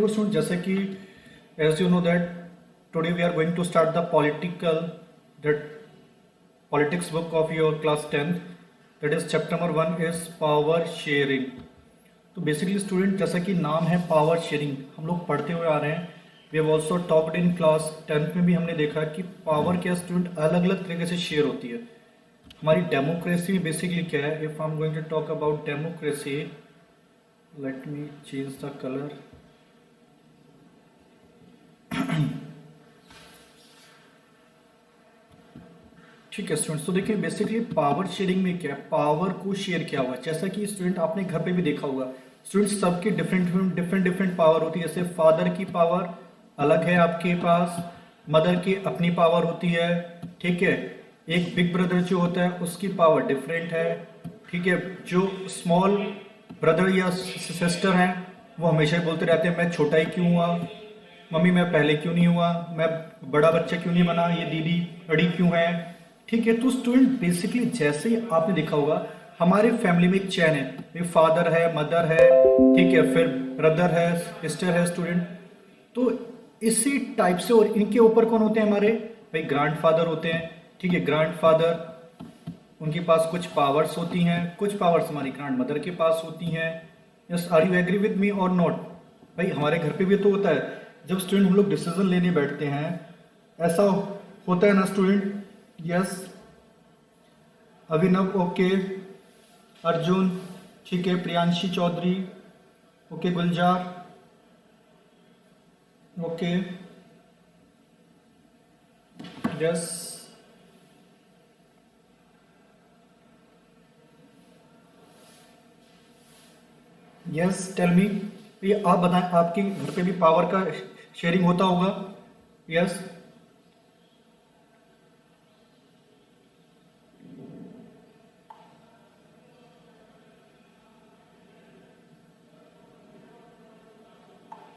Students, जैसे कि as you know that today we are going to start the that politics book of your class 10th, that is chapter number 1 is power sharing. तो basically student जैसा कि नाम है power sharing, हम लोग पढ़ते हुए आ रहे हैं. We have also talked in class 10th में भी हमने देखा कि पावर क्या स्टूडेंट अलग अलग तरीके से शेयर होती है. हमारी डेमोक्रेसी बेसिकली क्या है? If I am going to talk about democracy, let me change the colour. ठीक है स्टूडेंट्स, तो देखिए बेसिकली पावर शेयरिंग में क्या है, पावर को शेयर किया हुआ है. जैसा कि स्टूडेंट आपने घर पे भी देखा होगा, स्टूडेंट्स सबकी डिफरेंट पावर होती है. जैसे फादर की पावर अलग है आपके पास, मदर की अपनी पावर होती है. ठीक है, एक बिग ब्रदर जो होता है उसकी पावर डिफरेंट है. ठीक है, जो स्मॉल ब्रदर या सिस्टर हैं वो हमेशा ही बोलते रहते हैं मैं छोटा ही क्यों हुआ, मम्मी मैं पहले क्यों नहीं हुआ, मैं बड़ा बच्चा क्यों नहीं बना, ये दीदी बड़ी क्यों है. ठीक है, तो स्टूडेंट बेसिकली जैसे ही आपने देखा होगा हमारे फैमिली में एक चैन है, फादर है, मदर है, ठीक है, फिर ब्रदर है, सिस्टर है स्टूडेंट. तो इसी टाइप से, और इनके ऊपर कौन होते हैं हमारे भाई ग्रैंडफादर होते हैं. ठीक है, ग्रैंडफादर उनके पास कुछ पावर्स होती हैं, कुछ पावर्स हमारी ग्रैंड मदर के पास होती हैं. Yes, are you agree with me और नॉट? भाई हमारे घर पे भी तो होता है, जब स्टूडेंट हम लोग डिसीजन लेने बैठते हैं ऐसा होता है ना student. Yes, Abhinav okay, Arjun ठीक है, Priyanshi Chaudhary okay, Gulzar okay. Yes, yes tell me, ये आप बताएं आपके घर पे भी पावर का शेयरिंग होता होगा. Yes,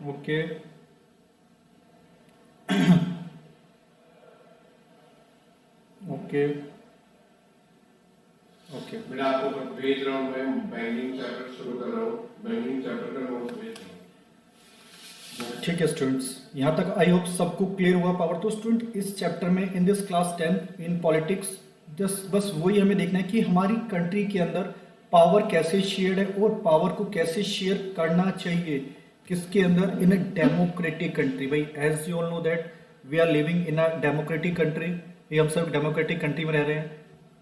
okay. ओके ओके, मैं आपको भेज रहा हूँ, मैं बैंकिंग चैप्टर शुरू कर रहा हूँ, बैंकिंग चैप्टर का नोट्स भेज रहा हूँ. ठीक है स्टूडेंट्स, यहाँ तक आई होप सबको क्लियर हुआ पावर. तो स्टूडेंट इस चैप्टर में in this class 10 in politics just बस वही हमें देखना है कि हमारी कंट्री के अंदर पावर कैसे शेयर्ड है और पावर को कैसे शेयर करना चाहिए किसके अंदर, इन अ डेमोक्रेटिक कंट्री. भाई as you all know that we are living in a democratic country, ये हम सब डेमोक्रेटिक कंट्री में रह रहे हैं.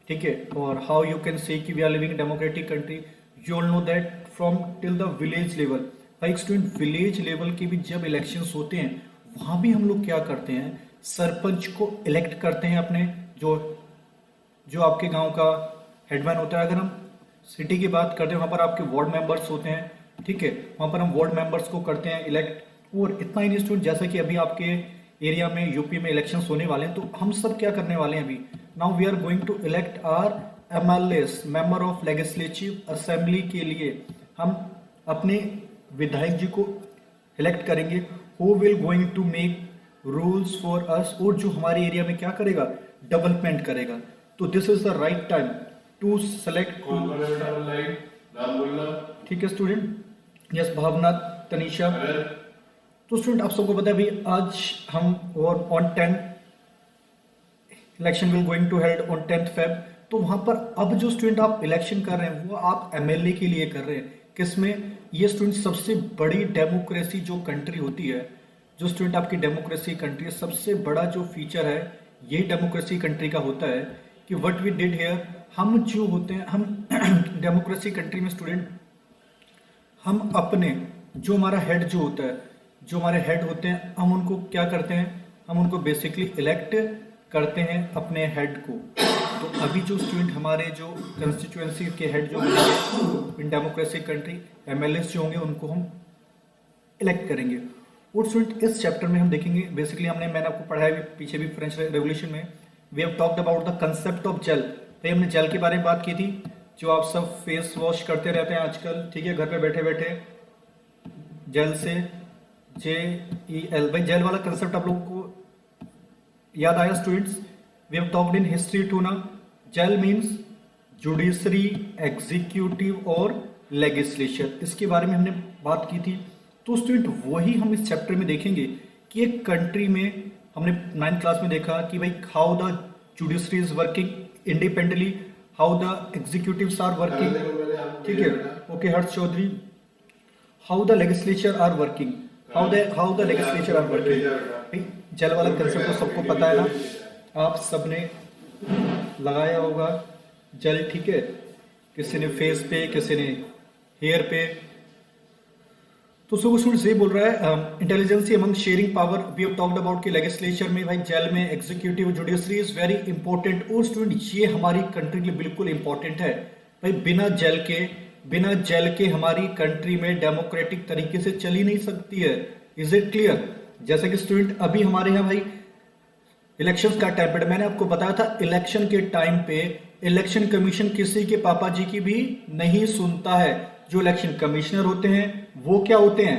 ठीक है, और हाउ यू कैन से कि we are living in democratic country, you all know that from till the village level. भाई स्टूडेंट विलेज लेवल के भी जब इलेक्शंस होते हैं वहां भी हम लोग क्या करते हैं, सरपंच को इलेक्ट करते हैं अपने, जो आपके गांव का हेडमैन होता है. अगर हम सिटी की बात करते हैं वहां पर आपके वार्ड मेंबर्स होते हैं. ठीक है, वहां पर हम वार्ड मेंबर्स को करते हैं इलेक्ट. और इतना ही नहीं स्टूडेंट, जैसा कि अभी आपके एरिया में यूपी में इलेक्शंस होने वाले हैं, तो हम सब क्या करने वाले हैं अभी, now we are going to elect our MLAs, member of legislative assembly के लिए हम अपने विधायक जी को इलेक्ट करेंगे, who will going to make rules for us, और जो हमारे एरिया में क्या करेगा, डेवलपमेंट करेगा. तो this is the right time to select. ठीक है स्टूडेंट, यस भावना, तनीषा. तो स्टूडेंट आप सबको पता है भाई आज हम और on 10 election will going to held on 10th Feb. तो वहां पर अब जो स्टूडेंट आप इलेक्शन कर रहे हैं वो आप एमएलए के लिए कर रहे हैं. किसमें? ये स्टूडेंट सबसे बड़ी डेमोक्रेसी जो कंट्री होती है, जो स्टूडेंट आपकी डेमोक्रेसी कंट्री है, सबसे बड़ा जो फीचर है ये डेमोक्रेसी कंट्री का होता है कि व्हाट वी डिड हियर, हम जो होते हैं, हम डेमोक्रेसी कंट्री में स्टूडेंट हम अपने जो हमारा हेड जो होता है, जो हमारे हेड होते हैं, हम उनको क्या करते हैं, हम उनको बेसिकली इलेक्ट करते हैं अपने हेड को. तो अभी जो स्टूडेंट हमारे जो कंस्टिट्यूएंसी के हेड जो होंगे इन डेमोक्रेटिक कंट्री, एमएलएस जो होंगे उनको हम इलेक्ट करेंगे. और स्टूडेंट इस चैप्टर में हम देखेंगे बेसिकली मैंने आपको पढ़ाया भी पीछे भी फ्रेंच रेवोल्यूशन में, we have talked about the concept of jail. भाई हमने जेल के बारे में बात की थी, जो आप सब फेस वॉश करते रहते हैं आजकल. ठीक है, घर पे बैठे बैठे जेल से JEL. भाई जेल वाला कंसेप्ट आप लोगों को याद आया students? We have talked in history too ना. जेल मीन्स जुडिशरी, एग्जीक्यूटिव और लेगिस्लेचर, इसके बारे में हमने बात की थी. तो स्टूडेंट वही हम इस चैप्टर में देखेंगे कि एक कंट्री में हमने 9th क्लास में देखा कि भाई how the judiciary is working independently, how the executives are working, ठीक है, okay Harsh Chaudhary, how the legislature are working, how the legislature are working. जल वाला कंसेप्ट तो सबको पता है ना, आप सबने लगाया होगा जल, ठीक है, किसी ने फेस पे, किसी ने हेयर पे। तो सो स्टूडेंट्स ये बोल रहा है intelligence among sharing power, we have talked about कि लेजिस्लेचर में भाई जेल में executive judiciary is very important. और स्टूडेंट ये हमारी कंट्री के लिए बिल्कुल इंपॉर्टेंट है भाई, बिना जेल के हमारी कंट्री में डेमोक्रेटिक तरीके से चल ही नहीं सकती है। Is it clear? जैसा कि स्टूडेंट अभी हमारे यहाँ भाई इलेक्शंस का टाइम पे, मैंने आपको बताया था इलेक्शन के टाइम पे इलेक्शन कमीशन किसी के पापा जी की भी नहीं सुनता है। जो इलेक्शन कमिश्नर होते हैं वो क्या होते हैं,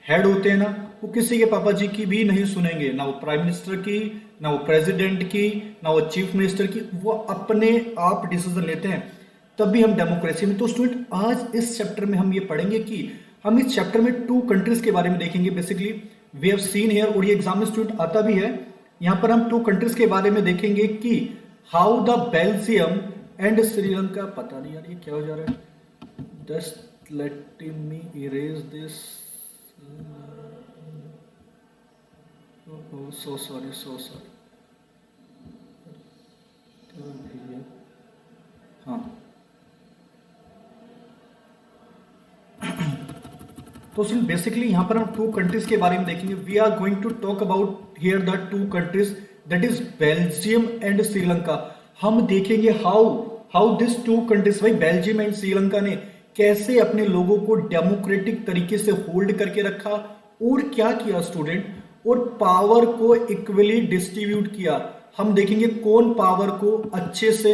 हेड होते हैं ना, वो किसी के पापा जी की भी नहीं सुनेंगे, ना वो प्राइम मिनिस्टर की, ना वो प्रेसिडेंट की, ना वो चीफ मिनिस्टर की, वो अपने आप डिसीजन लेते हैं, तब भी हम डेमोक्रेसी में। तो स्टूडेंट आज इस चैप्टर में हम ये पढ़ेंगे कि हम इस चैप्टर में 2 कंट्रीज के बारे में देखेंगे। Basically we have seen here, और ये एग्जाम में स्टूडेंट आता भी है, यहाँ पर हम 2 कंट्रीज के बारे में देखेंगे कि how the Belgium and Sri Lanka, पता नहीं यार ये क्या हो जा रहा है, just let me erase this. Oh, so sorry. हाँ तो सिर्फ बेसिकली यहाँ पर हम 2 कंट्रीज के बारे में देखेंगे। We are going to talk about here the 2 countries, that is Belgium and Sri Lanka. हम देखेंगे हाउ दिस 2 कंट्रीज, भाई बेल्जियम एंड श्रीलंका ने कैसे अपने लोगों को डेमोक्रेटिक तरीके से होल्ड करके रखा और क्या किया स्टूडेंट, और पावर को इक्वली डिस्ट्रीब्यूट किया। हम देखेंगे कौन पावर को अच्छे से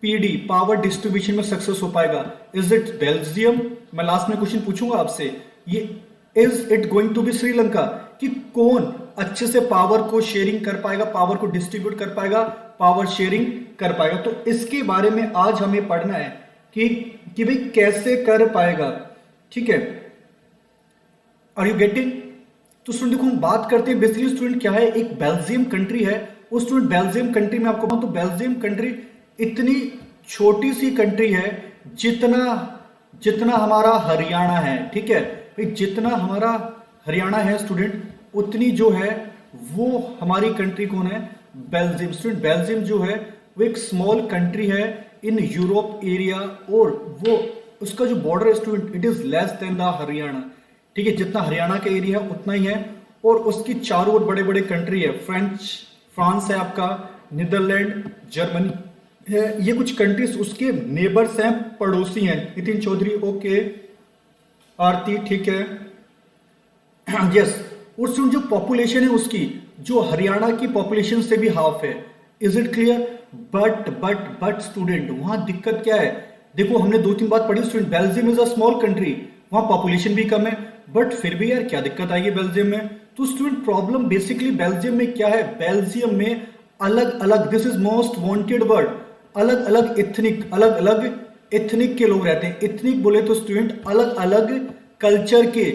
पीडी पावर डिस्ट्रीब्यूशन में सक्सेस हो पाएगा। Is it Belgium? मैं लास्ट में क्वेश्चन पूछूंगा आपसे, ये is it going to be Sri Lanka, कि कौन अच्छे से पावर को शेयरिंग कर पाएगा, पावर को डिस्ट्रीब्यूट कर पाएगा, पावर शेयरिंग कर पाएगा। तो इसके बारे में आज हमें पढ़ना है कि भाई कैसे कर पाएगा, ठीक है। Are you getting? तो स्टूडेंट देखो हम बात करते हैं बेसिकली स्टूडेंट क्या है, एक बेल्जियम कंट्री है। उस स्टूडेंट बेल्जियम कंट्री में आपको तो बेल्जियम कंट्री इतनी छोटी सी कंट्री है जितना हमारा हरियाणा है, ठीक है भाई, जितना हमारा हरियाणा है स्टूडेंट, उतनी जो है वो हमारी कंट्री कौन है, बेल्जियम। स्टूडेंट बेल्जियम जो है वो एक स्मॉल कंट्री है इन यूरोप एरिया, और वो उसका जो बॉर्डर है student it is less than the Haryana, ठीक है, जितना हरियाणा का एरिया है उतना ही है। और उसकी चारों ओर बड़े बड़े कंट्री है, फ्रांस है आपका, नीदरलैंड, जर्मनी है, ये कुछ कंट्रीज उसके नेबर्स हैं, पड़ोसी हैं। नितिन चौधरी ओके, आरती ठीक है, यस। और स्टूडेंट जो पॉपुलेशन है उसकी, जो हरियाणा की पॉपुलेशन से भी हाफ है। Is it clear? But student वहां दिक्कत क्या है, देखो हमने 2-3 बात पढ़ी student, Belgium is a small country, वहां पॉपुलेशन भी कम है, बट फिर भी यार क्या दिक्कत आएगी बेल्जियम में। तो स्टूडेंट प्रॉब्लम बेसिकली बेल्जियम में क्या है, बेल्जियम में अलग अलग, this is most wanted word, अलग अलग एथनिक के लोग रहते हैं। एथनिक बोले तो स्टूडेंट अलग अलग कल्चर के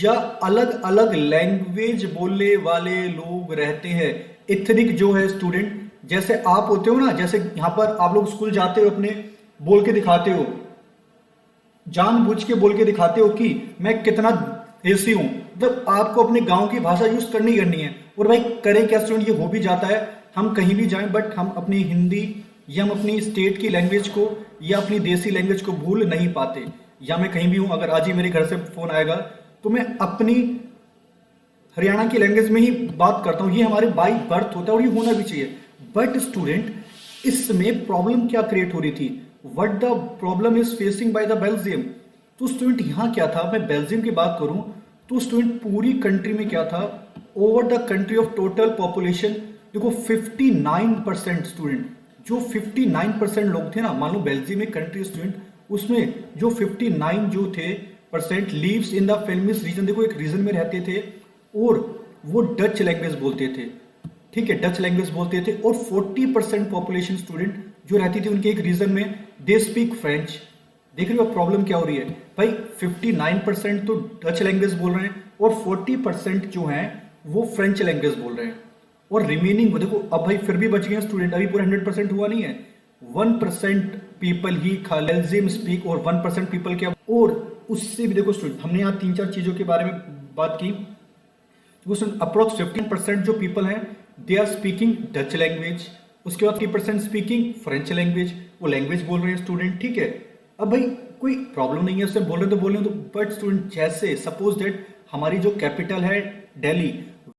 या अलग अलग लैंग्वेज बोलने वाले लोग रहते हैं। एथनिक जो है स्टूडेंट, जैसे आप होते हो ना, जैसे यहां पर आप लोग स्कूल जाते हो, अपने बोल के दिखाते हो, जानबूझ के बोल के दिखाते हो कि मैं कितना देसी हूं, मतलब आपको अपने गांव की भाषा यूज करनी है। और भाई करें क्या स्टूडेंट, ये हो भी जाता है, हम कहीं भी जाएं बट हम अपनी हिंदी या हम अपनी स्टेट की लैंग्वेज को या अपनी देसी लैंग्वेज को भूल नहीं पाते। या मैं कहीं भी हूं, अगर आज ही मेरे घर से फोन आएगा तो मैं अपनी हरियाणा की लैंग्वेज में ही बात करता हूं, ये हमारे बाई बर्थ होता है और ये होना भी चाहिए। बट स्टूडेंट इसमें प्रॉब्लम क्या क्रिएट हो रही थी, what the problem is facing by the Belgium. तो स्टूडेंट यहां क्या था, मैं बेल्जियम की बात करूं तो स्टूडेंट पूरी कंट्री में क्या था, over the country of total population देखो 59% स्टूडेंट, जो 59% लोग थे ना, मान लो बेल्जियम एक कंट्री स्टूडेंट, उसमें जो 59 जो थे percent lives in the Flemish region, देखो एक रीजन में रहते थे और वो डच लैंग्वेज बोलते थे, ठीक है, डच लैंग्वेज बोलते थे। और 40% पॉपुलेशन स्टूडेंट जो रहती थी उनके एक रीजन में दे स्पीक फ्रेंच। देख रहे हो प्रॉब्लम क्या हो रही है भाई, 59% तो डच लैंग्वेज बोल रहे हैं, और 40% जो हैं वो फ्रेंच लैंग्वेज बोल रहे हैं। और रिमेनिंग देखो, अब भाई फिर भी बच गए स्टूडेंट, अभी पूरा 100% हुआ नहीं है। 1% पीपल ही बेल्जियम स्पीक और 1% पीपल क्या, और उससे भी देखो स्टूडेंट, हमने यहाँ 3-4 चीजों के बारे में बात की। अप्रोक्स 15% जो पीपल हैं they are speaking Dutch language, उसके बाद 3% स्पीकिंग फ्रेंच लैंग्वेज, वो लैंग्वेज बोल रहे हैं स्टूडेंट, ठीक है। अब भाई कोई प्रॉब्लम नहीं है, उससे बोल रहे हैं तो बोल रहे हैं, तो बट स्टूडेंट जैसे सपोज दैट हमारी जो कैपिटल है दिल्ली,